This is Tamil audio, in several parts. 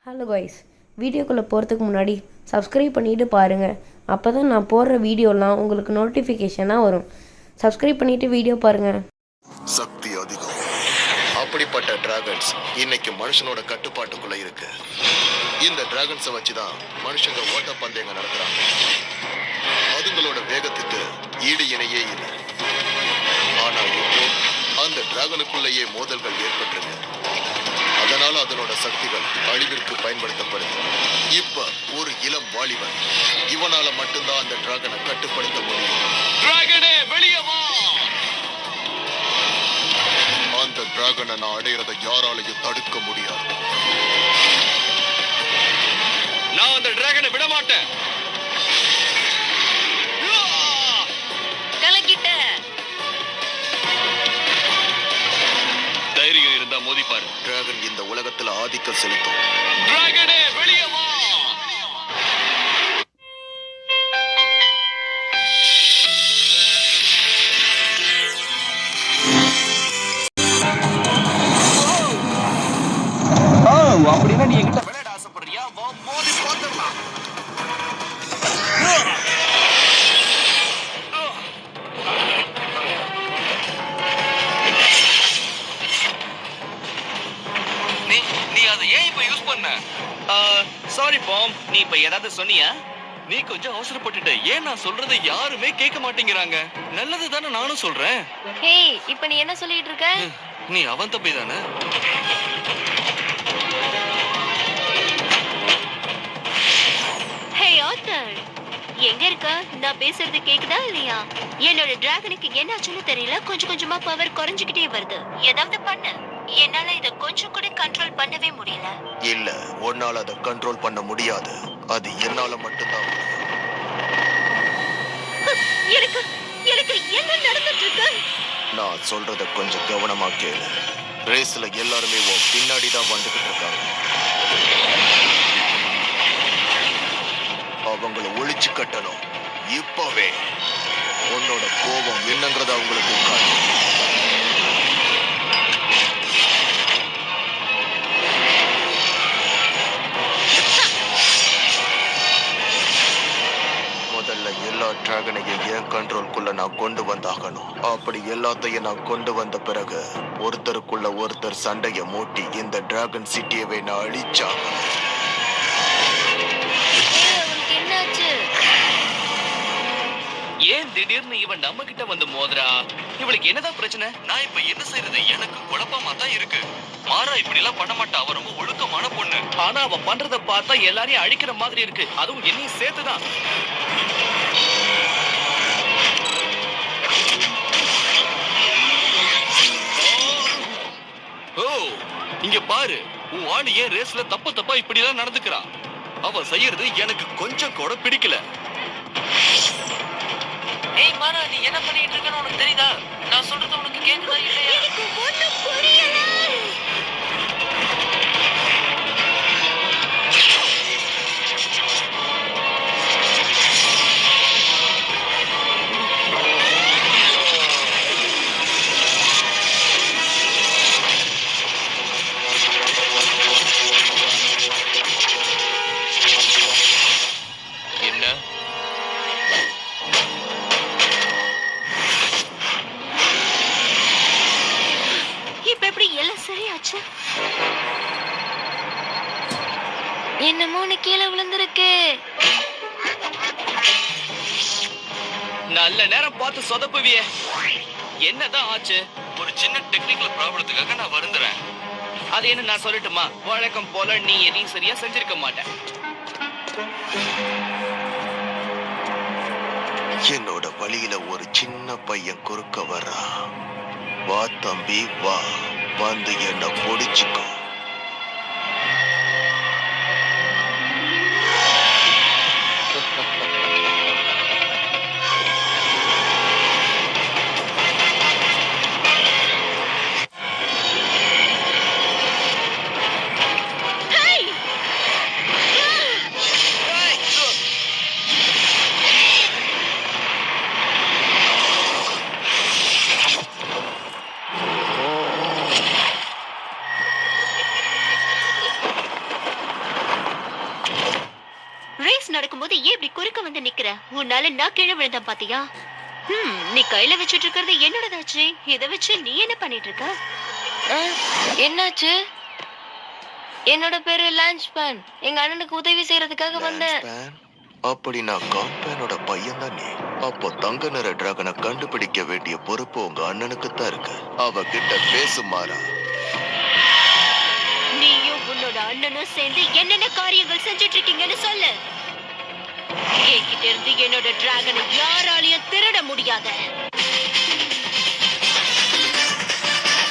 ஹலோ காய்ஸ், வீடியோக்குள்ளே போகிறதுக்கு முன்னாடி சப்ஸ்கிரைப் பண்ணிவிட்டு பாருங்கள். அப்போ தான் நான் போடுற வீடியோலாம் உங்களுக்கு நோட்டிஃபிகேஷனாக வரும். சப்ஸ்கிரைப் பண்ணிவிட்டு வீடியோ பாருங்கள். சக்தி அதிகம். அப்படிப்பட்ட டிராகன்ஸ் இன்னைக்கு மனுஷனோட கட்டுப்பாட்டுக்குள்ள இருக்கு. இந்த டிராகன்ஸை வச்சு தான் மனுஷங்க ஓட்ட பந்தயங்க நடத்துறாங்க. அதுங்களோட வேகத்துக்கு ஈடு இணையே இல்லை. ஆனா இப்போ அந்த டிராகனுக்குள்ளேயே மோதல்கள் ஏற்பட்டிருக்கு. அதனால அதனோட சக்திகள் அழிவிற்கு பயன்படுத்தப்படுது. இப்ப ஒரு இளம் வாலிபன், இவனால மட்டும்தான் அந்த டிராகனை கட்டுப்படுத்த முடியும். டிராகனே வெளியே வா! அந்த டிராகனை நான் அடையிறதை யாராலையும் தடுக்க முடியாது. நான் அந்த டிராகனை விட மாட்டேன். தைரியம் இருந்தா மோதி பாரு. டிராகன் இந்த உலகத்துல ஆதிக்கம் செலுத்தும். டிராகனே வெளியே வா! அப்படின்னா நீ என்கிட்ட விளையாட ஆசைப்படுறியா? மோதி பார்த்துடலாம். நீ அதை ஏன் இப்ப யூஸ் பண்ண? சாரி பாம், நீ இப்ப ஏதாவது சொன்னியா? நீ கொஞ்சம் அவசரப்பட்டுட்ட. ஏன் நான் சொல்றதை யாருமே கேட்க மாட்டேங்கிறாங்க. நல்லது தானே நானும் சொல்றேன். ஹே, இப்ப நீ என்ன சொல்லிட்டு இருக்க? நீ அவன் தம்பி தானே? ஹே ஆத்தர், எங்க இருக்க? நான் பேசுறது கேக்குதா இல்லையா? என்னோட டிராகனுக்கு என்னாச்சுன்னு தெரியல, கொஞ்சம் கொஞ்சமா பவர் குறைஞ்சுக்கிட்டே வருது. ஏதாவது பண்ணு. என்னால இத கொஞ்சம் கூட கண்ட்ரோல் பண்ணவே முடியல. இல்ல, உன்னால அதை கண்ட்ரோல் பண்ண முடியாது. அது என்னால மட்டும்தான் முடியும். எனக்கு எனக்கு என்ன நடந்துட்டு இருக்கு? நான் சொல்றத கொஞ்சம் கவனமா கேளு. ரேஸ்ல எல்லாருமே உன் பின்னாடி தான் வந்துகிட்டு இருக்காங்க. அவங்கள ஒழிச்சு கட்டணும். இப்பவே உன்னோட கோபம் என்னங்கிறத அவங்களுக்கு காட்டு. முதல்ல எல்லா டிராகனையும் என் கண்ட்ரோல்குள்ள நான் கொண்டு வந்தாகணும். அப்படி எல்லாத்தையும் நான் கொண்டு வந்த பிறகு ஒருத்தருக்குள்ள ஒருத்தர் சண்டைய மூட்டி இந்த டிராகன் சிட்டியவே நான் அழிச்சாகணும். உனக்கு என்னாச்சு? ஏன் திடீர்னு இவன் நம்ம கிட்ட வந்து மோதுறா? இவளுக்கு என்னதான் பிரச்சனை? நான் இப்ப என்ன செய்யறது? எனக்கு குழப்பமா தான் இருக்கு. மாறா இப்படி எல்லாம் பண்ண மாட்டா. அவ ரொம்ப ஒழுக்கமான பொண்ணு. ஆனா அவ பண்றத பார்த்தா எல்லாரையும் அழிக்கிற மாதிரி இருக்கு. அதுவும் என்னையும் சேர்த்துதான். ஓ, இங்க பாரு. உன் ஆளு ஏன் ரேஸ்ல தப்பா இப்படிதான் நடந்துக்கிறான். அவ செய்யறது எனக்கு கொஞ்சம் கூட பிடிக்கல. ஏய் மாறா, நீ என்ன பண்ணிட்டு இருக்கன்னு உனக்கு தெரியுதா? நான் சொல்றது உனக்கு கேக்குதா இல்லையா? எனக்கு ஒண்ணும் புரியல. என்ன? இப்ப எப்படி எல்லாம் சரியாச்சு? என்னமோ நீ கீழே விழுந்திருக்கு. நல்ல நேரம் பார்த்து சொதப்புவியே. என்னதான் ஆச்சு? ஒரு சின்ன டெக்னிக்கல் ப்ராப்ளத்துக்காக நான் வருந்துறேன். அது என்ன நான் சொல்லட்டுமா? வழக்கம் போல நீ எதையும் சரியா செஞ்சிருக்க மாட்டேன். என்னோட வழியில ஒரு சின்ன பையன் குறுக்க வர்றான். வா தம்பி வா, வந்து என்ன பொடிச்சுக்கோ. ரேஸ் நடக்கும்போது ஏன் இப்படி குறுக்க வந்து நிக்கிற? உன்னால நான் கீழே விழுந்தேன் பாத்தியா? நீ கையில வச்சிட்டு இருக்கிறது என்னோடதாச்சு. இத வச்சு நீ என்ன பண்ணிட்டு இருக்க? என்னாச்சு? என்னோட பேரு லான்ச் பேன். எங்க அண்ணனுக்கு உதவி செய்யறதுக்காக வந்தேன். லான்ஸ்பேன்? அப்படின்னா காம்பேனோட பையன் தான் நீ. அப்போ தங்க நிற டிராகனை கண்டுபிடிக்க வேண்டிய பொறுப்பு உங்க அண்ணனுக்கு தான் இருக்கு. அவகிட்ட பேசு மாறா. நீயும் உன்னோட அண்ணனும் சேர்ந்து என்னென்ன காரியங்கள் செஞ்சுட்டு இருக்கீங்கன்னு சொல்லு. என்கிட்ட இருந்து என்னோட டிராகனை யாராலையும் திருட முடியாத.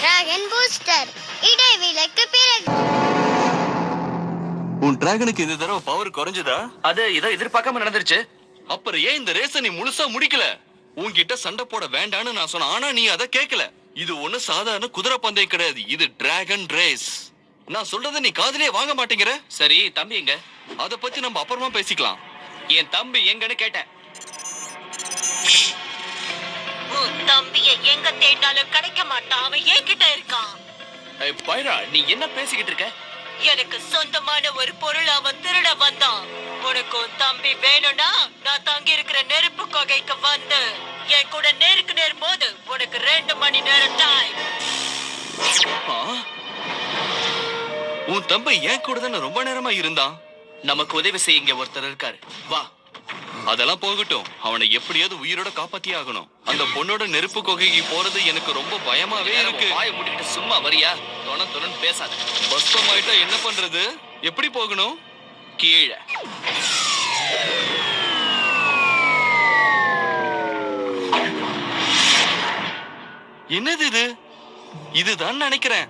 டிராகன் பூஸ்டர் இடைவேளைக்கு பிறகு. உன் டிராகனுக்கு இந்த தடவை பவர் குறைஞ்சதா? அது ஏதோ எதிர்பார்க்காம நடந்துருச்சு. அப்புறம் ஏன் இந்த ரேஸ நீ முழுசா முடிக்கல? உன்கிட்ட சண்டை போட வேண்டான்னு நான் சொன்னேன், ஆனா நீ அதை கேட்கல. இது ஒண்ணு சாதாரண குதிரை பந்தயம் கிடையாது, இது டிராகன் ரேஸ். நான் சொல்றத நீ காதுலயே வாங்க மாட்டேங்கிற. சரி, தம்பி எங்க? அத பத்தி நம்ம அப்புறமா பேசிக்கலாம். என் தம்பி எங்கன்னு கேட்டேன். உன் தம்பியை எங்க தேடினாலும் கிடைக்க மாட்டான். அவன் என்கிட்ட இருக்கான். பைரா, நீ என்ன பேசிக்கிட்டு இருக்க? எனக்கு சொந்தமான ஒரு பொருள் அவன் திருட வந்தான். உனக்கு உன் தம்பி வேணும்னா நான் தங்கி இருக்கிற நெருப்பு கொகைக்கு வந்து என் கூட நேருக்கு நேர் மோது. உனக்கு 2 மணி நேரம் டைம். உன் தம்பி என் கூட தானே ரொம்ப நேரமா இருந்தான். நமக்கு உதவி செய்ய இங்க ஒருத்தர் இருக்காரு, வா. அதெல்லாம் போகட்டும், அவனை எப்படியாவது உயிரோட காப்பாத்தியே ஆகணும். அந்த பொண்ணோட நெருப்பு கொகைக்கு போறது எனக்கு ரொம்ப பயமாவே இருக்கு. வாயை மூடிட்டு சும்மா வரியா? தொண பேசாத. பஸ்டம் ஆயிட்டா என்ன பண்றது? எப்படி போகணும்? கீழே. என்னது இது? இதுதான் நினைக்கிறேன்.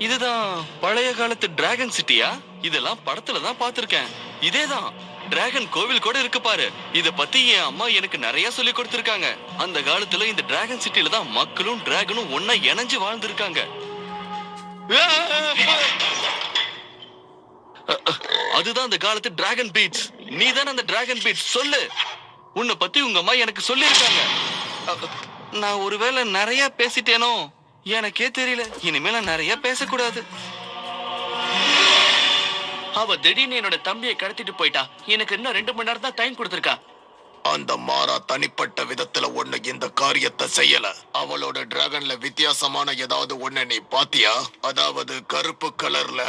இதுதான் பழைய காலத்து டிராகன் சிட்டியா? இதெல்லாம் படத்துல தான் பார்த்திருக்கேன். இதேதான் டிராகன் கோவில் கூட இருக்கு பாரு. இத பத்தி என் அம்மா எனக்கு நிறைய சொல்லி கொடுத்திருக்காங்க. அந்த காலத்துல இந்த டிராகன் சிட்டில தான் மக்களும் டிராகனும் ஒன்னா இணைஞ்சு வாழ்ந்திருக்காங்க. அதுதான் அந்த காலத்து டிராகன் பீட்ஸ். நீ தானே அந்த டிராகன் பீட்ஸ்? சொல்லு. உன்னை பத்தி உங்க அம்மா எனக்கு சொல்லி இருக்காங்க. நான் ஒருவேளை நிறைய பேசிட்டேனோ எனக்கே தெரியல. இனிமேல நிறைய பேசக்கூடாது. அவ திடீர்னு என்னோட தம்பியை கடத்திட்டு போயிட்டா. எனக்கு இன்னும் 2 மணி நேரம் தான் டைம் கொடுத்திருக்கா. அந்த மாறா தனிப்பட்ட விதத்துல ஒண்ணு இந்த காரியத்தை செய்யல. அவளோட டிராகன்ல வித்தியாசமான ஏதாவது ஒண்ணு நீ பாத்தியா? அதாவது கருப்பு கலர்ல.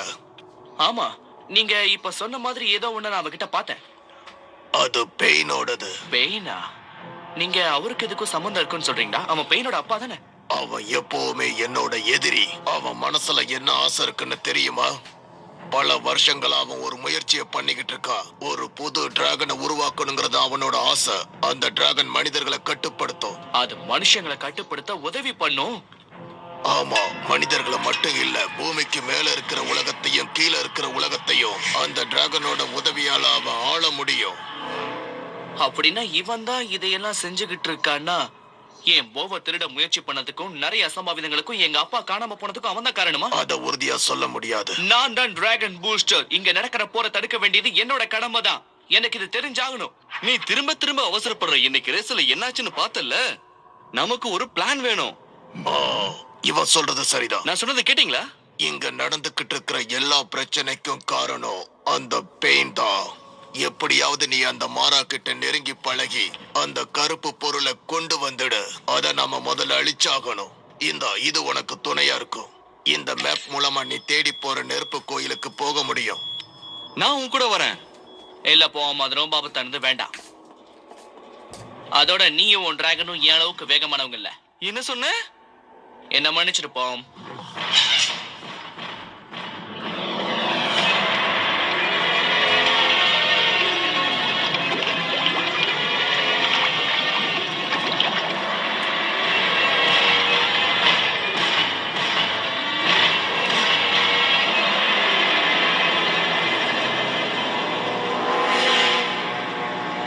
ஆமா, நீங்க இப்ப சொன்ன மாதிரி ஏதோ ஒண்ணு நான் அவகிட்ட பார்த்தேன். அது பெயினோடது. பெயினா? நீங்க அவருக்கு எதுக்கும் சம்பந்தம் இருக்குன்னு சொல்றீங்களா? அவன் பெயினோட அப்பா தானே? அவன் எப்பவுமே என்னோட எதிரி. அவன் மனசுல என்ன ஆசை இருக்குன்னு தெரியுமா? பல வருஷங்களா அவன் ஒரு முயற்சியை பண்ணிக்கிட்டு இருக்கான். ஒரு புது டிராகனை உருவாக்கணுங்கிறது அவனோட ஆசை. அந்த டிராகன் மனிதர்களை கட்டுப்படுத்தும். அது மனுஷங்களை கட்டுப்படுத்த உதவி பண்ணும். ஆமா, மனிதர்களை மட்டும் இல்ல, பூமிக்கு மேல இருக்கிற உலகத்தையும் கீழே இருக்கிற உலகத்தையும் அந்த டிராகனோட உதவியால அவன் ஆள முடியும். அப்படின்னா இவன் தான் இதையெல்லாம் செஞ்சுகிட்டு இருக்கான்னா, என் போவ திருட முயற்சி பண்ணதுக்கும் நிறைய அசம்பாவிதங்களுக்கும் எங்க அப்பா காணாம போனதுக்கும் அவன் தான் காரணமா? அத உறுதியா சொல்ல முடியாது. நான் தான் டிராகன் பூஸ்டர். இங்க நடக்கிற போரை தடுக்க வேண்டியது என்னோட கடமை தான். எனக்கு இது தெரிஞ்சாகணும். நீ திரும்ப திரும்ப அவசரப்படுற. இன்னைக்கு ரேஸ்ல என்னாச்சுன்னு பார்த்தல. நமக்கு ஒரு பிளான் வேணும். இவன் சொல்றது சரிதான். நான் சொன்னதை கேட்டீங்களா? இங்க நடந்துகிட்டு இருக்கிற எல்லா பிரச்சனைக்கும் காரணம் அந்த பெயின் தான். எப்படியாவது நீ அந்த மாறா கிட்ட நெருங்கி பழகி அந்த கருப்பு பொருளை கொண்டு வந்துடு. அத நாம முதல்ல அழிச்சாகணும். இது உனக்கு துணையா இருக்கும். இந்த மேப் மூலமா நீ தேடி போற நெருப்பு கோயிலுக்கு போக முடியும். நான் உன் கூட வரேன். இல்ல போவோம், அது ரொம்ப ஆபத்தானது, வேண்டாம். அதோட நீயும் உன் டிராகனும் என் அளவுக்கு வேகமானவங்க இல்ல. என்ன சொன்ன? என்ன மன்னிச்சிருப்போம்.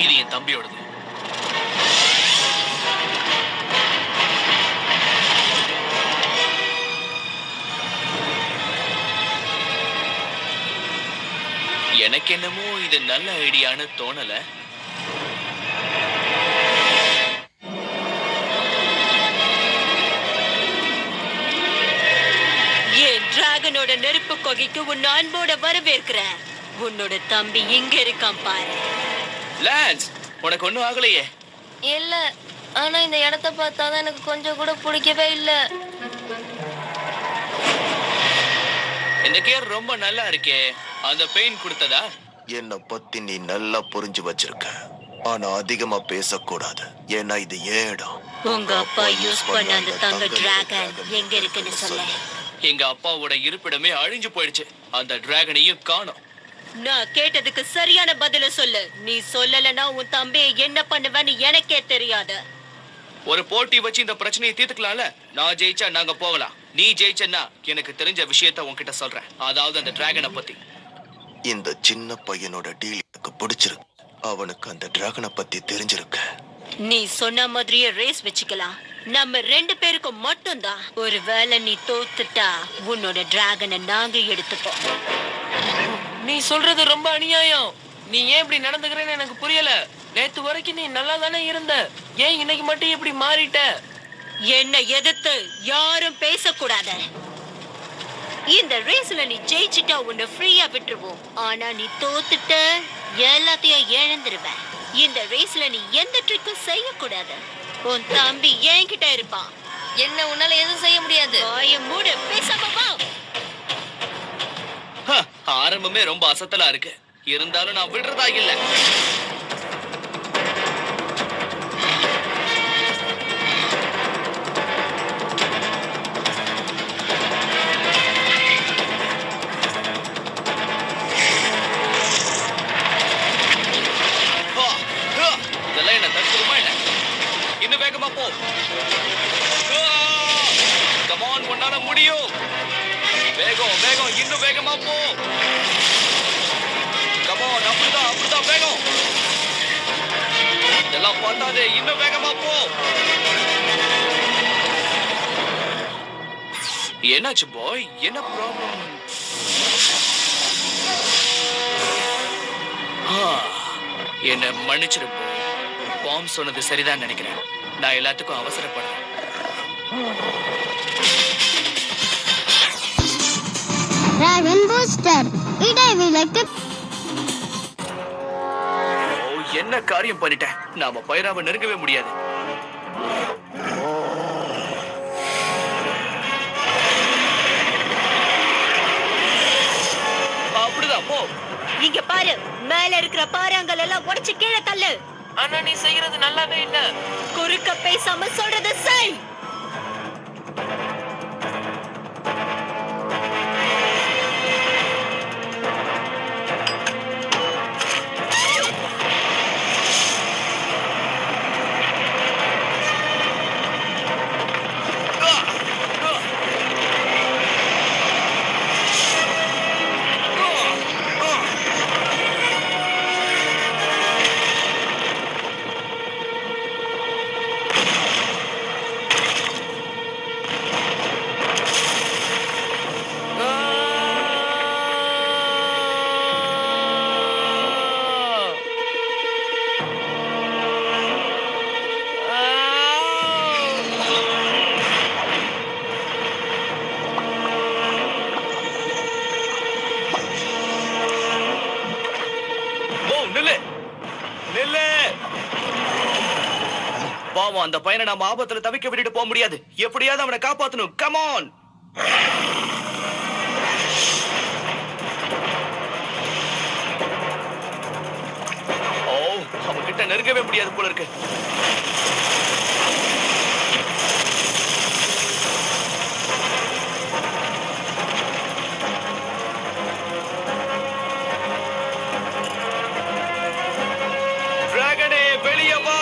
இது என் தம்பியோடது. எனக்கு என்னமோ இது நல்ல ஐடியான்னு தோணல. என் டிராகனோட நெருப்பு கொகைக்கு உன் அன்போட வரவேற்கிறேன். உன்னோட தம்பி எங்க இருக்கான் பாரு. லான்ஸ், உனக்கு ஒண்ணும் ஆகலையே? இல்ல, ஆனா இந்த இடத்த பார்த்தாதான் எனக்கு கொஞ்சம் கூட பிடிக்கவே இல்ல. இந்த கேர் ரொம்ப நல்லா இருக்கே. அந்த பெயின் கொடுத்ததா? என்னை பத்தி நீ நல்லா புரிஞ்சு வச்சிருக்க. ஆனா அதிகமா பேசக்கூடாது, ஏன்னா இது ஏன் இடம். உங்க அப்பா யூஸ் பண்ண அந்த தங்க டிராகன் எங்க இருக்குன்னு சொல்ல. எங்க அப்பாவோட இருப்பிடமே அழிஞ்சு போயிடுச்சு. அந்த டிராகனையும் காணோம். நான் கேட்டதுக்கு சரியான பதில சொல்லு. நீ சொல்லலன்னா உன் தம்பியை என்ன பண்ணுவேன்னு எனக்கே தெரியாது. ஒரு போட்டி வச்சு இந்த பிரச்சனையை தீர்த்துக்கலாம்ல. நான் ஜெயிச்சா நாங்க போகலாம். நீ ஜெயிச்சன்னா எனக்கு தெரிஞ்ச விஷயத்த உன்கிட்ட சொல்றேன். அதாவது அந்த டிராகனை பத்தி. இந்த சின்ன பையனோட டீல் எனக்கு பிடிச்சிருக்கு. அவனுக்கு அந்த டிராகனை பத்தி தெரிஞ்சிருக்கு. நீ சொன்ன மாதிரியே ரேஸ் வச்சுக்கலாம். நம்ம 2 பேருக்கும் மட்டும்தான். ஒருவேளை நீ தோத்துட்டா உன்னோட டிராகனை நாங்க எடுத்துப்போம். நீ சொல்றது ரொம்ப அநியாயம். நீ ஏன் இப்படி நடந்துக்கிறேன்னு எனக்கு புரியல. நேத்து வரைக்கும் நீ நல்லா தானே இருந்த. ஏன் இன்னைக்கு மட்டும் இப்படி மாறிட்ட? என்ன எதிர்த்து யாரும் பேசக்கூடாது. இந்த ரேஸ்ல நீ ஜெயிச்சிட்டா உன்னை ஃப்ரீயா விட்டுருவோம். ஆனா நீ தோத்துட்ட எல்லாத்தையும் இழந்துருவ. இந்த ரேஸ்ல நீ எந்த ட்ரிக்கும் செய்யக்கூடாது. உன் தம்பி என்கிட்ட இருப்பான். என்ன உன்னால எதுவும் செய்ய முடியாது. வாய மூடு, பேசாம வா. ஆரம்பமே ரொம்ப அசத்தலா இருக்கு. இருந்தாலும் நான் விடுறதா இல்ல. இதெல்லாம் என்ன தடுத்துருமா என்ன? இன்னும் வேகமா போ. கமான், உன்னால முடியும். வேகம் வேகம், இன்னும் வேகமா போ. கமான், அப்படிதான் வேகம். இதெல்லாம் பார்த்தாதே, இன்னும் வேகமா போ. என்னாச்சு பாய்? என்ன ப்ராப்ளம்? என்ன மன்னிச்சிரு பாய். பாம் சொன்னது சரிதான் நினைக்கிறேன். நான் எல்லாத்துக்கும் அவசரப்படுறேன். Dragon booster இடைவிலக்கு. என்ன காரியம் பண்ணிட்டேன். நாம பைராவை நெருங்கவே முடியாது. அப்படிதான் போ. இங்க பாரு, மேல இருக்கிற பாறாங்கல் எல்லாம் உடைச்சு கீழே தள்ளு. ஆனா நீ செய்யறது நல்லாவே இல்ல. குறுக்க பேசாம சொல்றத செய். பாவம், அந்த பையனை நாம ஆபத்துல தவிக்க விட்டுட்டு போக முடியாது. எப்படியாவது அவனை காப்பாத்தணும். கமான். ஓ, அவன்கிட்ட நெருங்கவே முடியாது போல இருக்கு. டிராகனே, வெளியே வா.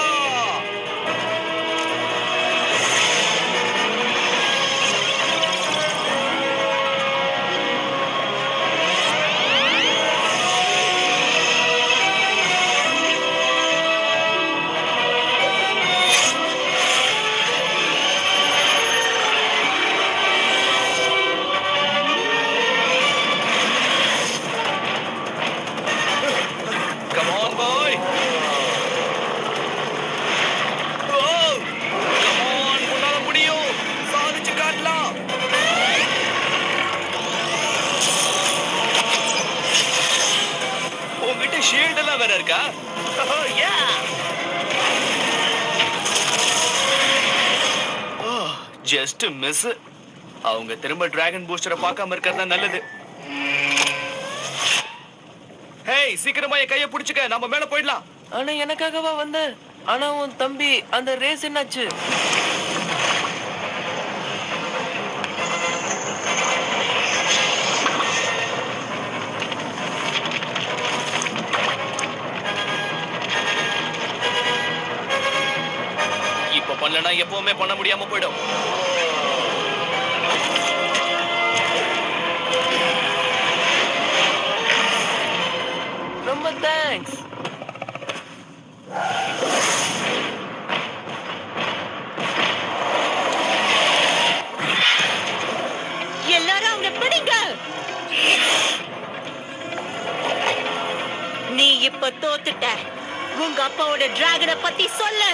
ஷீல்ட் எல்லாம் வேற இருக்கா? Just miss. அவங்க திரும்ப டிராகன் பூஸ்டரை பார்க்காம இருக்கிறது தான் நல்லது. ஹேய், சீக்கிரமா என் கையை பிடிச்சுக்க, நம்ம மேல போயிடலாம். ஆனா எனக்காகவா வந்த? ஆனா உன் தம்பி அந்த ரேஸ் என்னாச்சு? இப்ப பண்ணலனா எப்பவுமே பண்ண முடியாம போயிடும். ரொம்ப தேங்க்ஸ். எல்லாரும் அவனை பிடிங்க. நீ இப்ப தோத்துட்ட. உங்க அப்பாவோட டிராகனை பத்தி சொல்லு.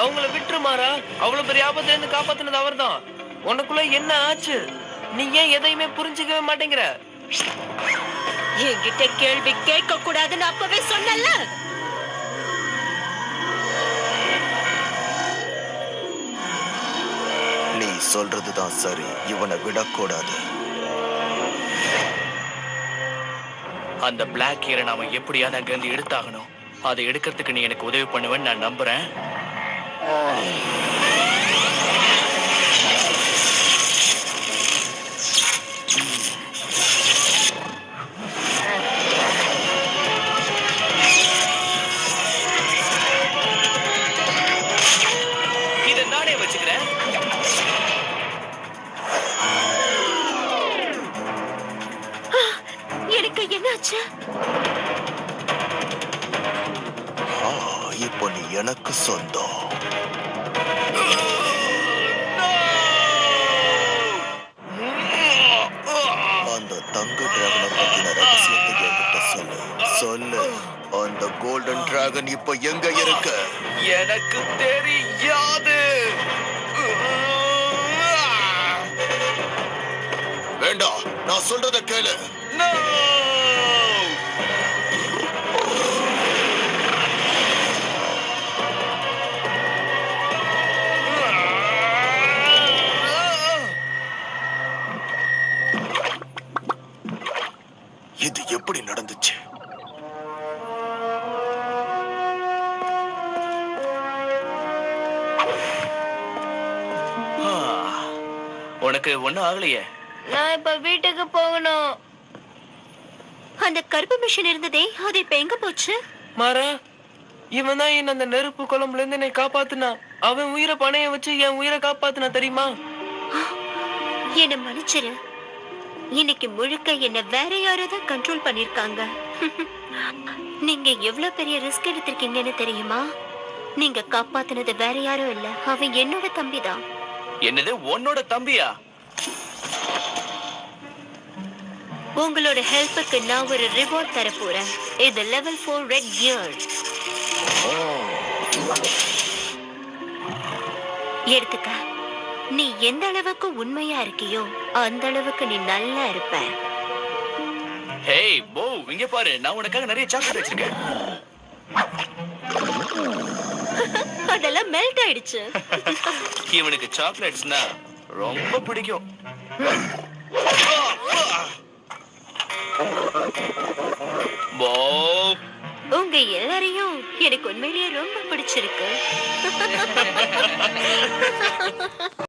அவங்கள விட்டுருமாரா? அவ்வளவு பெரிய ஆபத்துல இருந்து காப்பாத்தினது அவர்தான். உனக்குள்ள என்ன ஆச்சு? நீ ஏன் எதையுமே புரிஞ்சுக்கவே மாட்டேங்கிற? என்கிட்ட கேள்வி கேட்க கூடாதுன்னு அப்பவே சொன்னல. நீ சொல்றதுதான் சரி, இவனை விடக்கூடாது. அந்த பிளாக் ஹியரை நாம எப்படியாவது அங்க இருந்து எடுத்தாகணும். அதை எடுக்கிறதுக்கு நீ எனக்கு உதவி பண்ணுவேன்னு நான் நம்புறேன். இதை நானே வச்சுக்கிறேன். எனக்கு என்னாச்சு? இப்போ நீ எனக்கு சொந்தம். அந்த தங்க டிராகனை பத்தின ரகசியத்தை என்கிட்ட சொல்லு. சொல்லு, அந்த கோல்டன் டிராகன் இப்ப எங்க இருக்கு? எனக்கு தெரியாது. வேண்டாம், நான் சொல்றத கேளு. No! இது எப்படி நடந்துச்சு? உனக்கு ஒண்ணும் ஆகலையே? நான் இப்ப வீட்டுக்கு போகணும். அந்த கருப்பு மிஷின் இருந்ததே, அது இப்ப எங்க போச்சு? மாறா, இவன் தான் என்ன அந்த நெருப்பு குழம்புல இருந்து என்னை காப்பாத்துனான். அவன் உயிரை பணைய வச்சு என் உயிரை காப்பாத்துனா தெரியுமா? என்ன மன்னிச்சிரு. இன்னைக்கு முழுக்க என்ன வேற யாரோ தான் கண்ட்ரோல் பண்ணிருக்காங்க. நீங்க எவ்வளவு பெரிய ரிஸ்க் எடுத்திருக்கீங்கன்னு தெரியுமா? நீங்க காப்பாத்துனது வேற யாரும் இல்ல, அவன் என்னோட தம்பிதான். என்னது, உன்னோட தம்பியா? உங்களோட ஹெல்ப்புக்கு நான் ஒரு ரிவார்ட் தர போறேன். இது லெவல் 4 ரெட் கியர். எடுத்துக்க. நீ எந்த அளவுக்கு உண்மையா இருக்கியோ அந்த அளவுக்கு நீ நல்லா இருப்ப. ஹேய் போ, இங்க பாரு, நான் உனக்காக நிறைய சாக்லேட் வச்சிருக்கேன். அதெல்லாம் மெல்ட் ஆயிடுச்சு. இவனுக்கு சாக்லேட்ஸ்னா ரொம்ப பிடிக்கும். போ, உங்க எல்லாரையும் எனக்கு உண்மையிலேயே ரொம்ப பிடிச்சிருக்கு.